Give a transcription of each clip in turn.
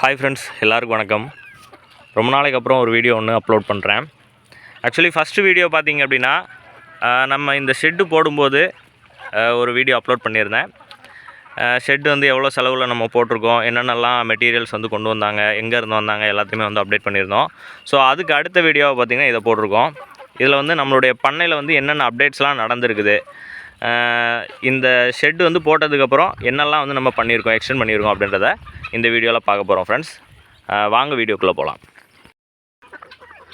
Hi friends, எல்லாருக்கும் வணக்கம். ரொம்ப நாளைக்கு அப்புறம் ஒரு வீடியோ ஒன்று அப்லோட் பண்ணுறேன். ஆக்சுவலி ஃபஸ்ட்டு வீடியோ பார்த்திங்க அப்படின்னா நம்ம இந்த ஷெட்டு போடும்போது ஒரு வீடியோ அப்லோட் பண்ணியிருந்தேன். ஷெட்டு வந்து எவ்வளோ செலவில் நம்ம போட்டிருக்கோம், என்னென்னலாம் மெட்டீரியல்ஸ் வந்து கொண்டு வந்தாங்க, எங்கேருந்து வந்தாங்க, எல்லாத்தையுமே வந்து அப்டேட் பண்ணியிருந்தோம். ஸோ அதுக்கு அடுத்த வீடியோவை பார்த்திங்கன்னா இதை போட்டிருக்கோம். இதில் வந்து நம்மளுடைய பண்ணையில் வந்து என்னென்ன அப்டேட்ஸ்லாம் நடந்திருக்குது, இந்த ஷெட்டு வந்து போட்டதுக்கப்புறம் என்னெல்லாம் வந்து நம்ம பண்ணியிருக்கோம், எக்ஸ்டெண்ட் பண்ணியிருக்கோம் அப்படின்றத இந்த வீடியோவில் பார்க்க போகிறோம் ஃப்ரெண்ட்ஸ். வாங்க வீடியோக்குள்ளே போகலாம்.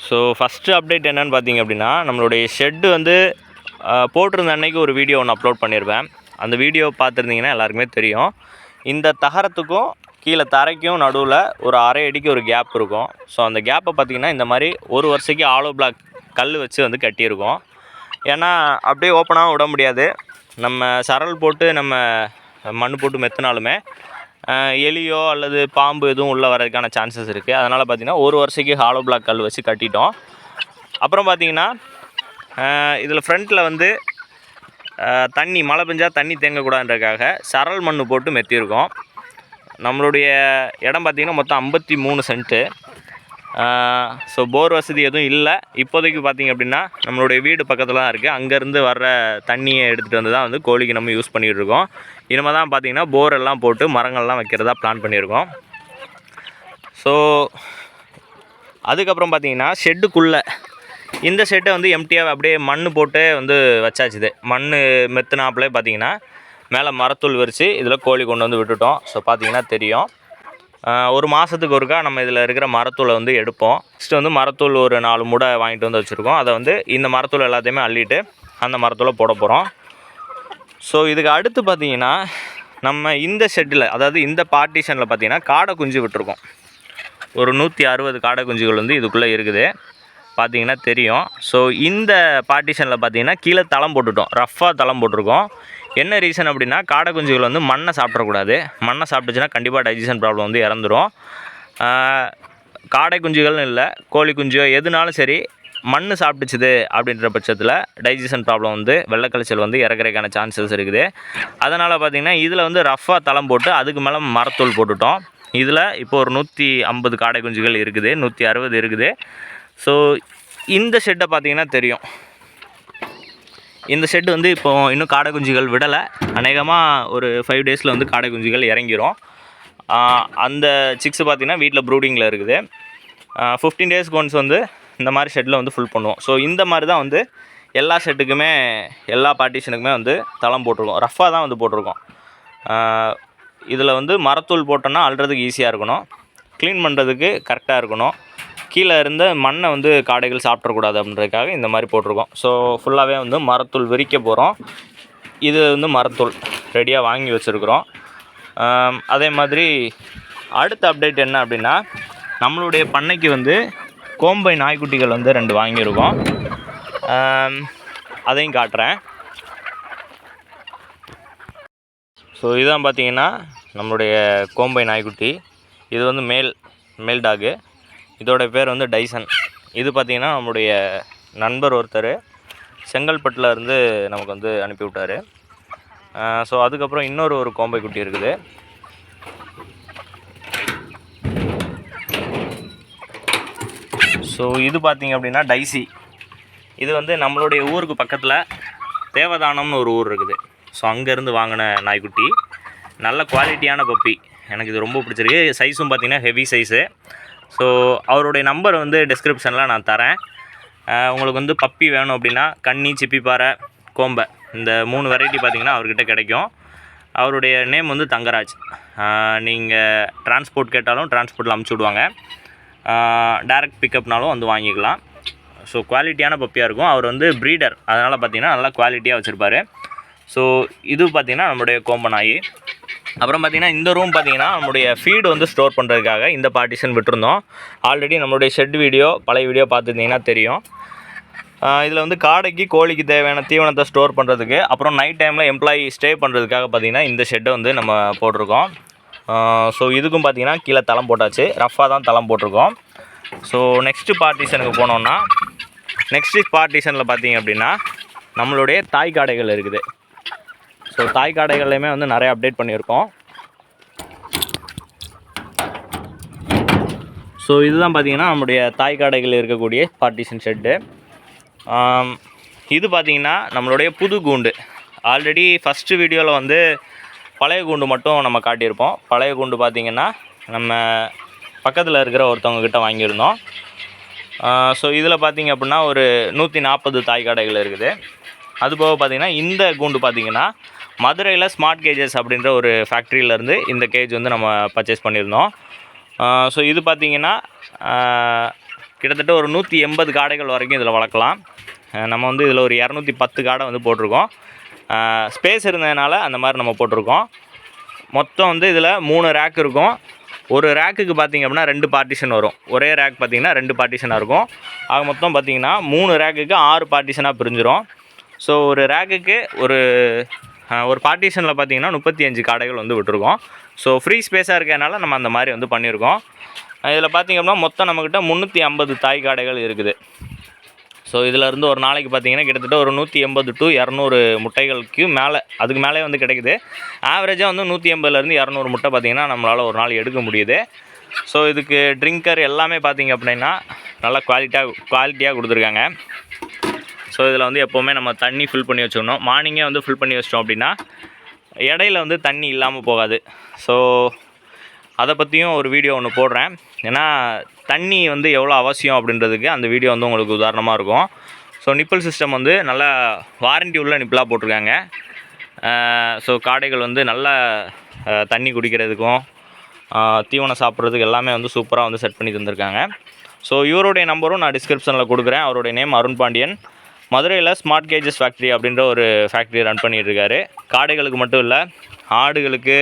ஸோ ஃபஸ்ட்டு அப்டேட் என்னென்னு பார்த்தீங்க அப்படின்னா, நம்மளுடைய ஷெட்டு வந்து போட்டிருந்த அன்னைக்கு ஒரு வீடியோ ஒன்று அப்லோட் பண்ணியிருப்பேன். அந்த வீடியோ பார்த்துருந்தீங்கன்னா எல்லாருக்குமே தெரியும். இந்த தகரத்துக்கும் கீழே தரைக்கும் நடுவில் ஒரு அரை அடிக்கு ஒரு கேப் இருக்கும். ஸோ அந்த கேப்பை பார்த்திங்கன்னா இந்த மாதிரி ஒரு வருஷத்துக்கு ஆலோ பிளாக் கல் வச்சு வந்து கட்டியிருக்கோம். ஏன்னா அப்படியே ஓப்பனாக விட முடியாது. நம்ம சரல் போட்டு நம்ம மண் போட்டு மெத்தினாலுமே எலியோ அல்லது பாம்பு எதுவும் உள்ளே வரதுக்கான சான்சஸ் இருக்குது. அதனால் பார்த்திங்கன்னா ஒரு வருஷத்துக்கு ஹாலோ பிளாக் கல் வச்சு கட்டிட்டோம். அப்புறம் பார்த்திங்கன்னா இதில் ஃப்ரண்ட்டில் வந்து தண்ணி மழை பெஞ்சால் தண்ணி தேங்கக்கூடாதுன்றதுக்காக சரல் மண் போட்டு மெத்தியிருக்கோம். நம்மளுடைய இடம் பார்த்திங்கன்னா மொத்தம் 53 சென்ட்டு. ஸோ போர் வசதி எதுவும் இல்லை இப்போதைக்கு. பார்த்திங்க அப்படின்னா நம்மளுடைய வீடு பக்கத்தில் தான் இருக்குது. அங்கேருந்து வர்ற தண்ணியை எடுத்துகிட்டு வந்து தான் வந்து கோழிக்கு நம்ம யூஸ் பண்ணிகிட்டு இருக்கோம். இனிமேல் தான் பார்த்திங்கன்னா போர் எல்லாம் போட்டு மரங்கள்லாம் வைக்கிறதா பிளான் பண்ணியிருக்கோம். ஸோ அதுக்கப்புறம் பார்த்திங்கன்னா ஷெட்டுக்குள்ளே இந்த ஷெட்டை வந்து எம்டியாக அப்படியே மண் போட்டு வந்து வச்சாச்சுது. மண் மெத்துனாப்பிலே பார்த்திங்கன்னா மேலே மரத்தூள் விரித்து இதில் கோழி கொண்டு வந்து விட்டுட்டோம். ஸோ பார்த்திங்கன்னா தெரியும். ஒரு மாதத்துக்கு ஒருக்கா நம்ம இதில் இருக்கிற மரத்தூளை வந்து எடுப்போம். ஃபஸ்ட்டு வந்து மரத்தூள் ஒரு 4 மூடை வாங்கிட்டு வந்து வச்சுருக்கோம். அதை வந்து இந்த மரத்தூள் எல்லாத்தையுமே அள்ளிட்டு அந்த மரத்தூளை போட போகிறோம். ஸோ இதுக்கு அடுத்து பார்த்திங்கன்னா நம்ம இந்த ஷெட்டில், அதாவது இந்த பார்ட்டிஷனில் பார்த்திங்கன்னா காடை குஞ்சு விட்டுருக்கோம். ஒரு 160 காடை குஞ்சுகள் வந்து இதுக்குள்ளே இருக்குது, பார்த்திங்கன்னா தெரியும். ஸோ இந்த பார்ட்டிஷனில் பார்த்திங்கன்னா கீழே தளம் போட்டுட்டோம், ரஃப்பாக தளம் போட்டிருக்கோம். என்ன ரீசன் அப்படின்னா காடை குஞ்சுகள் வந்து மண்ணை சாப்பிடக்கூடாது. மண்ணை சாப்பிட்டுச்சுன்னா கண்டிப்பாக டைஜஷன் ப்ராப்ளம் வந்து இறந்துடும். காடை குஞ்சுகள்னு இல்லை, கோழி குஞ்சோ எதுனாலும் சரி, மண் சாப்பிட்டுச்சுது அப்படின்ற பட்சத்தில் டைஜஷன் ப்ராப்ளம் வந்து வெள்ளைக்கழிச்சல் வந்து இறக்குறதுக்கான சான்சஸ் இருக்குது. அதனால் பார்த்திங்கன்னா இதில் வந்து ரஃப்பாக தளம் போட்டு அதுக்கு மேலே மரத்தூள் போட்டுட்டோம். இதில் இப்போ ஒரு 150 காடை குஞ்சுகள் இருக்குது, 160 இருக்குது. ஸோ இந்த ஷெட்டை பார்த்திங்கன்னா தெரியும். இந்த ஷெட்டு வந்து இப்போ இன்னும் காடை குஞ்சுகள் விடலை. அநேகமாக ஒரு 5 டேஸில் வந்து காடை குஞ்சுகள் இறங்கிரும். அந்த சிக்ஸ் பார்த்திங்கன்னா வீட்டில் ப்ரூடிங்கில் இருக்குது. 15 டேஸ்க்கு ஒன்ஸ் வந்து இந்த மாதிரி ஷெட்டில் வந்து ஃபுல் பண்ணுவோம். ஸோ இந்த மாதிரி தான் வந்து எல்லா ஷெட்டுக்குமே எல்லா பார்ட்டிஷனுக்குமே வந்து தளம் போட்டிருக்கோம். ரஃப்பாக தான் வந்து போட்டிருக்கோம். இதில் வந்து மரத்தூள் போட்டோன்னா அள்ளுறதுக்கு ஈஸியாக இருக்கணும், க்ளீன் பண்ணுறதுக்கு கரெக்டாக இருக்கணும். கீழே இருந்த மண்ணை வந்து காடைகள் சாப்பிட்றக்கூடாது அப்படின்றதுக்காக இந்த மாதிரி போட்டிருக்கோம். ஸோ ஃபுல்லாகவே வந்து மரத்தூள் விரிக்க போகிறோம். இது வந்து மரத்தூள் ரெடியாக வாங்கி வச்சுருக்குறோம். அதே மாதிரி அடுத்த அப்டேட் என்ன அப்படின்னா, நம்மளுடைய பண்ணைக்கு வந்து கோம்பை நாய்க்குட்டிகள் வந்து 2 வாங்கியிருக்கோம். அதையும் காட்டுறேன். ஸோ இதுதான் பார்த்திங்கன்னா நம்மளுடைய கோம்பை நாய்க்குட்டி. இது வந்து மேல் டாகு. இதோட பேர் வந்து டைசன். இது பார்த்திங்கன்னா நம்மளுடைய நண்பர் ஒருத்தர் செங்கல்பட்டில் இருந்து நமக்கு வந்து அனுப்பிவிட்டார். ஸோ அதுக்கப்புறம் இன்னொரு கோம்பை குட்டி இருக்குது. ஸோ இது பார்த்திங்க அப்படின்னா டைசி. இது வந்து நம்மளுடைய ஊருக்கு பக்கத்தில் தேவதானம்னு ஒரு ஊர் இருக்குது. ஸோ அங்கேருந்து வாங்கின நாய்க்குட்டி. நல்ல குவாலிட்டியான பப்பி. எனக்கு இது ரொம்ப பிடிச்சிருக்கு. சைஸும் பார்த்திங்கன்னா ஹெவி சைஸு. ஸோ அவருடைய நம்பர் வந்து டிஸ்கிரிப்ஷனில் நான் தரேன். உங்களுக்கு வந்து பப்பி வேணும் அப்படின்னா கன்னி, சிப்பிப்பாறை, கோம்பை இந்த 3 வெரைட்டி பார்த்திங்கன்னா அவர்கிட்ட கிடைக்கும். அவருடைய நேம் வந்து தங்கராஜ். நீங்கள் டிரான்ஸ்போர்ட் கேட்டாலும் டிரான்ஸ்போர்ட்டில் அமுச்சு விடுவாங்க. டைரக்ட் பிக்கப்னாலும் வந்து வாங்கிக்கலாம். ஸோ குவாலிட்டியான பப்பியாக இருக்கும். அவர் வந்து ப்ரீடர், அதனால் பார்த்திங்கன்னா நல்லா குவாலிட்டியாக வச்சுருப்பார். ஸோ இது பார்த்திங்கன்னா நம்மளுடைய கோம்பை நாய். அப்புறம் பார்த்திங்கன்னா இந்த ரூம் பார்த்திங்கன்னா நம்மளுடைய ஃபீடு வந்து ஸ்டோர் பண்ணுறதுக்காக இந்த பார்ட்டிஷன் விட்டுருந்தோம். ஆல்ரெடி நம்மளுடைய ஷெட் வீடியோ, பழைய வீடியோ பார்த்துருந்தீங்கன்னா தெரியும். இதில் வந்து காடைக்கு, கோழிக்கு தேவையான தீவனத்தை ஸ்டோர் பண்ணுறதுக்கு, அப்புறம் நைட் டைமில் எம்ப்ளாயி ஸ்டே பண்ணுறதுக்காக பார்த்திங்கன்னா இந்த ஷெட்டை வந்து நம்ம போட்டிருக்கோம். ஸோ இதுக்கும் பார்த்திங்கன்னா கீழே தளம் போட்டாச்சு, ரஃப்பாக தான் தளம் போட்டிருக்கோம். ஸோ நெக்ஸ்ட்டு பார்ட்டிஷனுக்கு போனோன்னா, நெக்ஸ்ட்டு பார்ட்டிஷனில் பார்த்திங்க அப்படின்னா நம்மளுடைய தாய் காடைகள் இருக்குது. ஸோ தாய் காடைகள்லையுமே வந்து நிறைய அப்டேட் பண்ணியிருக்கோம். ஸோ இதுதான் பார்த்திங்கன்னா நம்முடைய தாய் காடைகள் இருக்கக்கூடிய பார்ட்டிஷன் ஷெட்டு. இது பார்த்திங்கன்னா நம்மளுடைய புது கூண்டு. ஆல்ரெடி ஃபஸ்ட்டு வீடியோவில் வந்து பழைய கூண்டு மட்டும் நம்ம காட்டியிருப்போம். பழைய கூண்டு பார்த்திங்கன்னா நம்ம பக்கத்தில் இருக்கிற ஒருத்தவங்கக்கிட்ட வாங்கியிருந்தோம். ஸோ இதில் பார்த்திங்க அப்படின்னா ஒரு 140 தாய் காடைகள் இருக்குது. அதுபோக பார்த்திங்கன்னா இந்த கூண்டு பார்த்திங்கன்னா மதுரையில் ஸ்மார்ட் கேஜஸ் அப்படின்ற ஒரு ஃபேக்ட்ரியிலேருந்து இந்த கேஜ் வந்து நம்ம பர்ச்சேஸ் பண்ணியிருந்தோம். ஸோ இது பார்த்திங்கன்னா கிட்டத்தட்ட ஒரு 180 காடைகள் வரைக்கும் இதில் வளர்க்கலாம். நம்ம வந்து இதில் ஒரு 210 காடை வந்து போட்டிருக்கோம். ஸ்பேஸ் இருந்ததுனால அந்த மாதிரி நம்ம போட்டிருக்கோம். மொத்தம் வந்து இதில் 3 ரேக் இருக்கும். ஒரு ரேக்குக்கு பார்த்திங்க அப்படின்னா 2 பார்ட்டிஷன் வரும். ஒரே ரேக் பார்த்திங்கன்னா 2 பார்ட்டிஷனாக இருக்கும். ஆக மொத்தம் பார்த்திங்கன்னா 3 ரேக்குக்கு 6 பார்ட்டிஷனாக பிரிஞ்சிடும். ஸோ ஒரு ரேக்குக்கு ஒரு பார்ட்டிஷனில் பார்த்திங்கன்னா 35 காடைகள் வந்து விட்டுருக்கோம். ஸோ ஃப்ரீ ஸ்பேஸாக இருக்கிறதுனால நம்ம அந்த மாதிரி வந்து பண்ணியிருக்கோம். இதில் பார்த்திங்க அப்படின்னா மொத்தம் நம்மக்கிட்ட 350 தாய் காடைகள் இருக்குது. ஸோ இதிலேருந்து ஒரு நாளைக்கு பார்த்திங்கன்னா கிட்டத்தட்ட ஒரு 180 to 200 முட்டைகளுக்கு மேலே, அதுக்கு மேலே வந்து கிடைக்குது. ஆவரேஜாக வந்து 180லேருந்து 200 முட்டை பார்த்திங்கன்னா நம்மளால் ஒரு நாள் எடுக்க முடியுது. ஸோ இதுக்கு ட்ரிங்கர் எல்லாமே பார்த்திங்க அப்படின்னா நல்லா குவாலிட்டியாக கொடுத்துருக்காங்க. ஸோ இதில் வந்து எப்போவுமே நம்ம தண்ணி ஃபில் பண்ணி வச்சுக்கணும். மார்னிங்கே வந்து ஃபில் பண்ணி வச்சிட்டோம் அப்படின்னா இடையில வந்து தண்ணி இல்லாமல் போகாது. ஸோ அதை பற்றியும் ஒரு வீடியோ ஒன்று போடுறேன். ஏன்னா தண்ணி வந்து எவ்வளோ அவசியம் அப்படின்றதுக்கு அந்த வீடியோ வந்து உங்களுக்கு உதாரணமாக இருக்கும். ஸோ நிப்பிள் சிஸ்டம் வந்து நல்லா வாரண்டி உள்ள நிப்பிளாக போட்டிருக்காங்க. ஸோ காடைகள் வந்து நல்லா தண்ணி குடிக்கிறதுக்கும் தீவனம் சாப்பிட்றதுக்கு எல்லாமே வந்து சூப்பராக வந்து செட் பண்ணி தந்திருக்காங்க. ஸோ இவருடைய நம்பரும் நான் டிஸ்கிரிப்ஷனில் கொடுக்குறேன். அவருடைய நேம் அருண் பாண்டியன். மதுரையில் ஸ்மார்ட் கேஜஸ் ஃபேக்ட்ரி அப்படின்ற ஒரு ஃபேக்ட்ரி ரன் பண்ணிகிட்ருக்காரு. காடைகளுக்கு மட்டும் இல்லை, ஆடுகளுக்கு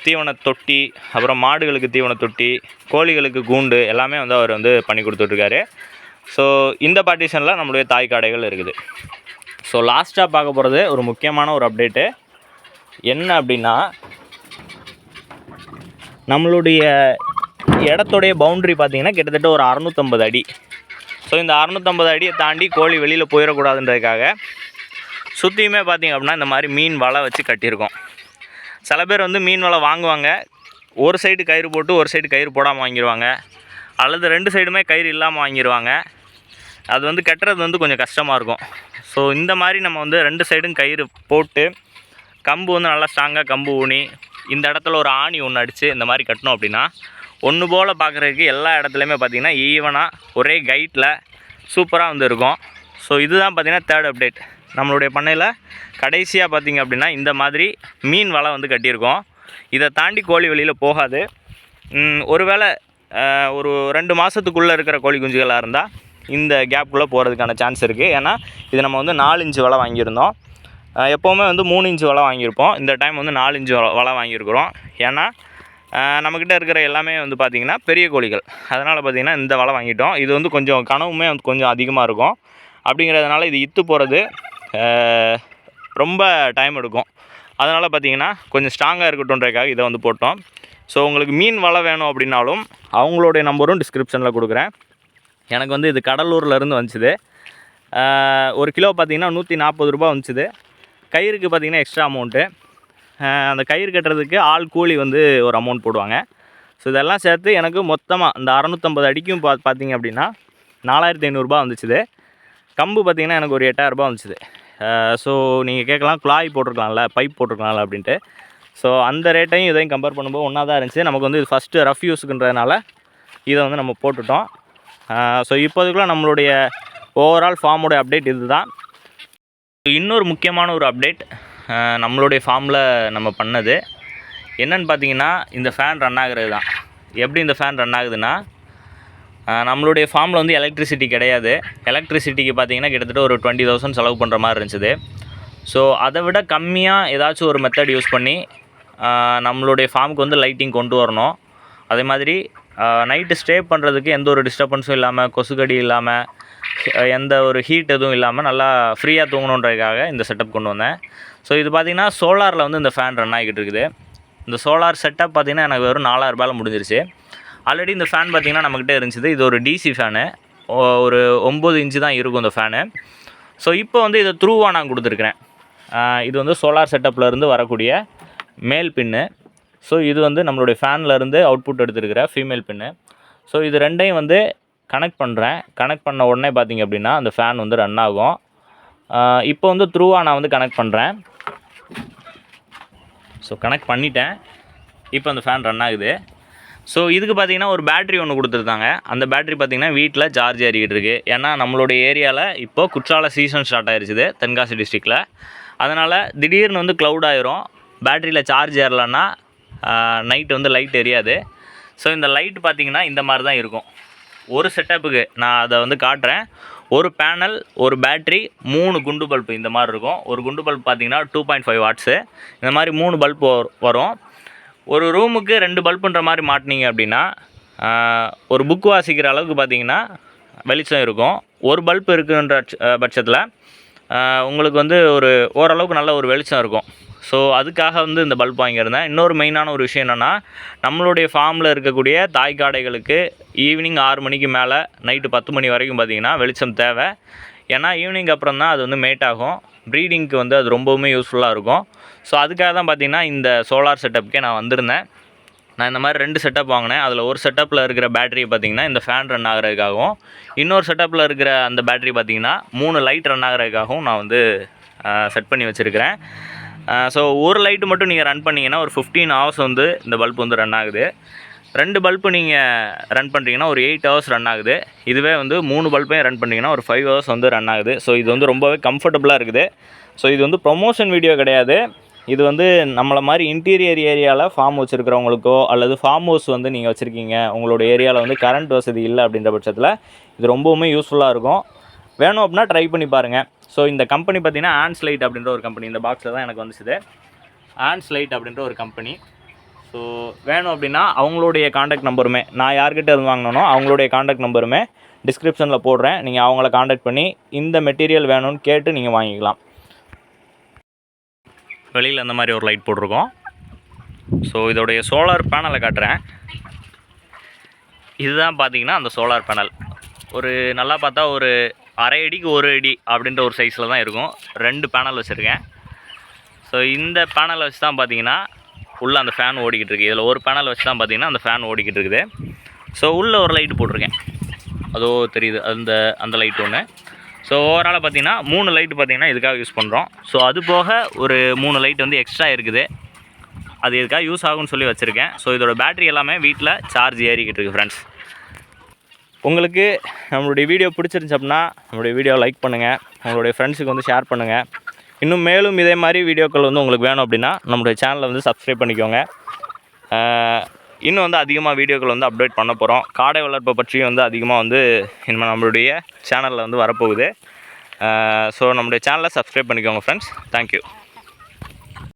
தீவன தொட்டி, அப்புறம் மாடுகளுக்கு தீவன தொட்டி, கோழிகளுக்கு கூண்டு எல்லாமே வந்து அவர் வந்து பண்ணி கொடுத்துட்ருக்காரு. ஸோ இந்த பார்ட்டிஷனில் நம்மளுடைய தாய் காடைகள் இருக்குது. ஸோ லாஸ்ட்டாக பார்க்க போகிறது ஒரு முக்கியமான ஒரு அப்டேட்டு என்ன அப்படின்னா, நம்மளுடைய இடத்துடைய பவுண்ட்ரி பார்த்திங்கன்னா கிட்டத்தட்ட ஒரு 650 அடி. ஸோ இந்த 650 அடியை தாண்டி கோழி வெளியில் போயிடக்கூடாதுன்றதுக்காக சுற்றியுமே பார்த்திங்க அப்படின்னா இந்த மாதிரி மீன் வலை வச்சு கட்டியிருக்கோம். சில பேர் வந்து மீன் வலை வாங்குவாங்க, ஒரு சைடு கயிறு போட்டு ஒரு சைடு கயிறு போடாமல் வாங்கிடுவாங்க, அல்லது 2 சைடுமே கயிறு இல்லாமல் வாங்கிடுவாங்க. அது வந்து கட்டுறது வந்து கொஞ்சம் கஷ்டமாக இருக்கும். ஸோ இந்த மாதிரி நம்ம வந்து 2 சைடும் கயிறு போட்டு கம்பு வந்து நல்லா ஸ்ட்ராங்காக கம்பு ஊனி இந்த இடத்துல ஒரு ஆணி ஒன்று அடித்து இந்த மாதிரி கட்டினோம் அப்படின்னா ஒன்று போல் பார்க்குறதுக்கு எல்லா இடத்துலையுமே பார்த்திங்கன்னா ஈவனாக ஒரே கைட்டில் சூப்பராக வந்து இருக்கும். ஸோ இதுதான் பார்த்திங்கன்னா 3rd அப்டேட். நம்மளுடைய பண்ணையில் கடைசியாக பார்த்திங்க அப்படின்னா இந்த மாதிரி மீன் வலை வந்து கட்டியிருக்கோம். இதை தாண்டி கோழி வெளியில் போகாது. ஒருவேளை ஒரு 2 மாதத்துக்குள்ளே இருக்கிற கோழி குஞ்சுகளாக இருந்தால் இந்த கேப்புக்குள்ளே போகிறதுக்கான சான்ஸ் இருக்குது. ஏன்னா இது நம்ம வந்து 4 இன்ச்சு வலை வாங்கியிருந்தோம். எப்போவுமே வந்து 3 இன்ச்சு வலை வாங்கியிருப்போம். இந்த டைம் வந்து 4 இன்ச்சு வலை வாங்கியிருக்கிறோம். ஏன்னா நம்மக்கிட்ட இருக்கிற எல்லாமே வந்து பார்த்திங்கன்னா பெரிய கோழிகள், அதனால் பார்த்திங்கன்னா இந்த வலை வாங்கிட்டோம். இது வந்து கொஞ்சம் கனவுமே வந்து கொஞ்சம் அதிகமாக இருக்கும். அப்படிங்கிறதுனால இது இத்து போகிறது ரொம்ப டைம் எடுக்கும். அதனால் பார்த்திங்கன்னா கொஞ்சம் ஸ்ட்ராங்காக இருக்கட்டும்ன்றதுக்காக இதை வந்து போட்டோம். ஸோ உங்களுக்கு மீன் வலை வேணும் அப்படின்னாலும் அவங்களுடைய நம்பரும் டிஸ்கிரிப்ஷனில் கொடுக்குறேன். எனக்கு வந்து இது கடலூர்லேருந்து வந்துச்சுது. ஒரு கிலோ பார்த்திங்கன்னா 140 ரூபா வந்துச்சுது. கயிறுக்கு பார்த்திங்கன்னா எக்ஸ்ட்ரா அமௌண்ட்டு. அந்த கயிறு கட்டுறதுக்கு ஆள் கூலி வந்து ஒரு அமௌண்ட் போடுவாங்க. ஸோ இதெல்லாம் சேர்த்து எனக்கு மொத்தமாக இந்த 650 அடிக்கும் பார்த்திங்க அப்படின்னா 4500 ரூபா வந்துச்சுது. கம்பு பார்த்திங்கன்னா எனக்கு ஒரு 8000 ரூபா வந்துச்சுது. ஸோ நீங்கள் கேட்கலாம், குழாய் போட்டிருக்கலாம்ல, பைப் போட்டிருக்கலாம்ல அப்படின்ட்டு. ஸோ அந்த ரேட்டையும் இதையும் கம்பேர் பண்ணும்போது ஒன்றா தான் இருந்துச்சு. நமக்கு வந்து இது ஃபஸ்ட்டு ரஃப் யூஸுக்குன்றதுனால இதை வந்து நம்ம போட்டுட்டோம். ஸோ இப்போதுக்குள்ள நம்மளுடைய ஓவரால் ஃபார்முடைய அப்டேட் இது தான். இன்னொரு முக்கியமான ஒரு அப்டேட் நம்மளுடைய ஃபார்மில் நம்ம பண்ணது என்னென்னு பார்த்தீங்கன்னா, இந்த ஃபேன் ரன் ஆகிறது தான். எப்படி இந்த ஃபேன் ரன் ஆகுதுன்னா, நம்மளுடைய ஃபார்மில் வந்து எலக்ட்ரிசிட்டி கிடையாது. எலக்ட்ரிசிட்டிக்கு பார்த்திங்கன்னா கிட்டத்தட்ட ஒரு 20,000 செலவு பண்ணுற மாதிரி இருந்துச்சு. ஸோ அதை விட கம்மியாக ஏதாச்சும் ஒரு மெத்தட் யூஸ் பண்ணி நம்மளுடைய ஃபார்முக்கு வந்து லைட்டிங் கொண்டு வரணும். அதே மாதிரி நைட்டு ஸ்டே பண்ணுறதுக்கு எந்த ஒரு டிஸ்டர்பன்ஸும் இல்லாமல், கொசுக்கடி இல்லாமல், எந்த ஒரு ஹீட் எதுவும் இல்லாமல் நல்லா ஃப்ரீயாக தூங்கணுன்றதுக்காக இந்த செட்டப் கொண்டு வந்தேன். ஸோ இது பார்த்திங்கன்னா சோலாரில் வந்து இந்த ஃபேன் ரன் ஆகிட்டு இருக்குது. இந்த சோலார் செட்டப் பார்த்திங்கன்னா எனக்கு வெறும் 4000 ரூபாயில் முடிஞ்சிருச்சு. ஆல்ரெடி இந்த ஃபேன் பார்த்திங்கன்னா நம்மக்கிட்ட இருந்துச்சு. இது ஒரு டிசி ஃபேனு, ஒரு 9 இன்ச்சு தான் இருக்கும் இந்த ஃபேனு. ஸோ இப்போ வந்து இதை த்ரூவாக நான் கொடுத்துருக்குறேன். இது வந்து சோலார் செட்டப்லேருந்து வரக்கூடிய மேல் பின்னு. ஸோ இது வந்து நம்மளுடைய ஃபேன்லேருந்து அவுட்புட் எடுத்துருக்கிற ஃபீமேல் பின்னு. ஸோ இது ரெண்டையும் வந்து கனெக்ட் பண்ணுறேன். கனெக்ட் பண்ண உடனே பார்த்திங்க அப்படின்னா அந்த ஃபேன் வந்து ரன் ஆகும். இப்போ வந்து த்ரூவாக நான் வந்து கனெக்ட் பண்ணுறேன். ஸோ கனெக்ட் பண்ணிட்டேன். இப்போ அந்த ஃபேன் ரன் ஆகுது. ஸோ இதுக்கு பார்த்திங்கன்னா ஒரு பேட்ரி ஒன்று கொடுத்துருந்தாங்க. அந்த பேட்ரி பார்த்திங்கன்னா வீட்டில் சார்ஜ் ஏறிக்கிட்டு இருக்குது. ஏன்னா நம்மளுடைய ஏரியாவில் இப்போது குற்றால சீசன் ஸ்டார்ட் ஆகிடுச்சுது தென்காசி டிஸ்ட்ரிக்டில். அதனால் திடீர்னு வந்து க்ளவுட் ஆயிரும். பேட்டரியில் சார்ஜ் ஏறலைன்னா நைட்டு வந்து லைட் எரியாது. ஸோ இந்த லைட் பார்த்திங்கன்னா இந்த மாதிரி தான் இருக்கும். ஒரு செட்டப்புக்கு நான் அதை வந்து காட்டுறேன். ஒரு பேனல், ஒரு பேட்ரி, 3 குண்டு பல்பு இந்த மாதிரி இருக்கும். ஒரு குண்டு பல்ப் பார்த்திங்கன்னா 2.5 வாட்ஸு. இந்த மாதிரி 3 பல்ப் வரும். ஒரு ரூமுக்கு 2 பல்புன்ற மாதிரி மாட்டினீங்க அப்படின்னா ஒரு புக் வாசிக்கிற அளவுக்கு பார்த்திங்கன்னா வெளிச்சம் இருக்கும். ஒரு பல்ப் இருக்குன்ற பட்சத்தில் உங்களுக்கு வந்து ஓரளவுக்கு நல்ல ஒரு வெளிச்சம் இருக்கும். ஸோ அதுக்காக வந்து இந்த பல்ப் வாங்கியிருந்தேன். இன்னொரு மெயினான ஒரு விஷயம் என்னென்னா, நம்மளுடைய ஃபார்மில் இருக்கக்கூடிய தாய் காடைகளுக்கு ஈவினிங் 6 மணிக்கு மேலே நைட்டு 10 மணி வரைக்கும் பார்த்திங்கன்னா வெளிச்சம் தேவை. ஏன்னா ஈவினிங் அப்புறம் தான் அது வந்து மேட் ஆகும். ப்ரீடிங்க்கு வந்து அது ரொம்பவுமே யூஸ்ஃபுல்லாக இருக்கும். ஸோ அதுக்காக தான் பார்த்திங்கன்னா இந்த சோலார் செட்டப்புக்கே நான் வந்திருந்தேன். நான் இந்த மாதிரி 2 செட்டப் வாங்கினேன். அதில் ஒரு செட்டப்பில் இருக்கிற பேட்டரி பார்த்திங்கன்னா இந்த ஃபேன் ரன் ஆகிறதுக்காகவும், இன்னொரு செட்டப்பில் இருக்கிற அந்த பேட்டரி பார்த்திங்கன்னா 3 லைட் ரன் ஆகிறதுக்காகவும் நான் வந்து செட் பண்ணி வச்சுருக்கிறேன். ஸோ ஒரு லைட்டு மட்டும் நீங்கள் ரன் பண்ணிங்கன்னா ஒரு 15 ஹவர்ஸ் வந்து இந்த பல்ப் வந்து ரன் ஆகுது. 2 பல்பு நீங்கள் ரன் பண்ணுறீங்கன்னா ஒரு 8 ஹவர்ஸ் ரன் ஆகுது. இதுவே வந்து 3 பல்பையும் ரன் பண்ணிங்கன்னா ஒரு 5 ஹவர்ஸ் வந்து ரன் ஆகுது. ஸோ இது வந்து ரொம்பவே கம்ஃபர்டபுளாக இருக்குது. ஸோ இது வந்து ப்ரொமோஷன் வீடியோ கிடையாது. இது வந்து நம்மளை மாதிரி இன்டீரியர் ஏரியாவில் ஃபார்ம் வச்சுருக்கிறவங்களுக்கோ அல்லது ஃபார்ம் ஹவுஸ் வந்து நீங்கள் வச்சுருக்கீங்க, உங்களோட ஏரியாவில் வந்து கரண்ட் வசதி இல்லை அப்படின்ற பட்சத்தில் இது ரொம்பவுமே யூஸ்ஃபுல்லாக இருக்கும். வேணும் அப்படின்னா ட்ரை பண்ணி பாருங்கள். ஸோ இந்த கம்பெனி பார்த்திங்கன்னா ஆன்ஸ்லைட் அப்படின்ற ஒரு கம்பெனி. இந்த பாக்ஸில் தான் எனக்கு வந்துச்சுது. ஆன்ஸ்லைட் அப்படின்ற ஒரு கம்பெனி. ஸோ வேணும் அப்படின்னா அவங்களுடைய காண்டாக்ட் நம்பருமே, நான் யார்கிட்ட இருந்து வாங்கினோ அவங்களுடைய காண்டாக்ட் நம்பருமே டிஸ்கிரிப்ஷனில் போடுறேன். நீங்கள் அவங்கள காண்டாக்ட் பண்ணி இந்த மெட்டீரியல் வேணும்னு கேட்டு நீங்கள் வாங்கிக்கலாம். வெளியில் அந்த மாதிரி ஒரு லைட் போட்டிருக்கோம். ஸோ இதோடைய சோலார் பேனலை காட்டுறேன். இதுதான் பார்த்திங்கன்னா அந்த சோலார் பேனல். ஒரு நல்லா பார்த்தா ஒரு அரை அடிக்கு 1 அடி அப்படின்ற ஒரு சைஸில் தான் இருக்கும். 2 பேனல் வச்சுருக்கேன். ஸோ இந்த பேனலை வச்சு தான் பார்த்திங்கன்னா உள்ளே அந்த ஃபேன் ஓடிக்கிட்டு இருக்குது. இதில் ஒரு பேனல் வச்சு தான் பார்த்திங்கன்னா அந்த ஃபேன் ஓடிக்கிட்டு இருக்குது. ஸோ உள்ளே ஒரு லைட்டு போட்டிருக்கேன். அதோ தெரியுது அந்த லைட் ஒன்று. ஸோ ஓவராலாக பார்த்திங்கன்னா 3 லைட்டு பார்த்திங்கன்னா இதுக்காக யூஸ் பண்ணுறோம். ஸோ அது போக ஒரு 3 லைட் வந்து எக்ஸ்ட்ரா இருக்குது. அது இதுக்காக யூஸ் ஆகும்னு சொல்லி வச்சுருக்கேன். ஸோ இதோட பேட்ரி எல்லாமே வீட்டில் சார்ஜ் ஏறிக்கிட்டு இருக்குது ஃப்ரெண்ட்ஸ். உங்களுக்கு நம்மளுடைய வீடியோ பிடிச்சிருந்துச்சு அப்படின்னா நம்மளுடைய வீடியோ லைக் பண்ணுங்கள். உங்களுடைய ஃப்ரெண்ட்ஸுக்கு வந்து ஷேர் பண்ணுங்கள். இன்னும் மேலும் இதே மாதிரி வீடியோக்கள் வந்து உங்களுக்கு வேணும் அப்படின்னா நம்மளுடைய சேனலை வந்து சப்ஸ்கிரைப் பண்ணிக்கோங்க. இன்னும் வந்து அதிகமாக வீடியோக்கள் வந்து அப்டேட் பண்ண போகிறோம். காடை வளர்ப்பை பற்றியும் வந்து அதிகமாக வந்து இனிமேல் நம்மளுடைய சேனலில் வந்து வரப்போகுது. ஸோ நம்மளுடைய சேனலை சப்ஸ்கிரைப் பண்ணிக்கோங்க ஃப்ரெண்ட்ஸ். தேங்க்யூ.